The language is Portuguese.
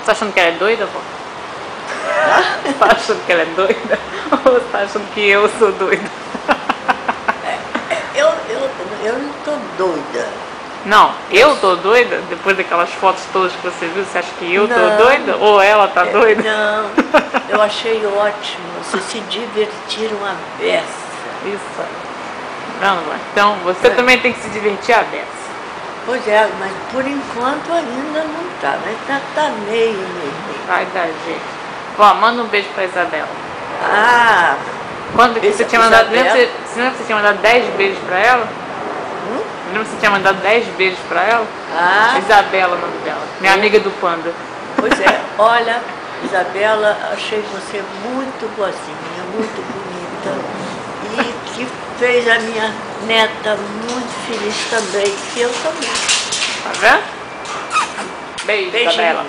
Você tá achando que ela é doida, pô? Você tá achando que ela é doida? Ou você tá achando que eu sou doida? Eu não tô doida. Não, eu tô doida? Depois daquelas fotos todas que você viu, você acha que eu tô Não. doida? Ou ela tá doida? Não, eu achei ótimo. Vocês se divertiram a beça. Isso aí. Não, vai. Então você também tem que se divertir a beça. Pois é, mas por enquanto ainda não tá. Mas tá meio. Vai dar jeito. Ó, manda um beijo pra Isabela. Ah, Quando que você tinha mandado. Isabela? Você lembra que você tinha mandado 10 beijos pra ela? Lembra que você tinha mandado 10 beijos pra ela? ah, Isabela, o nome dela. Minha amiga do Panda. pois é. Olha, Isabela, achei você muito boazinha, muito bonita. E que fez a minha neta muito feliz também. E eu também. Tá vendo? Beijo, Beijinhos. Isabela.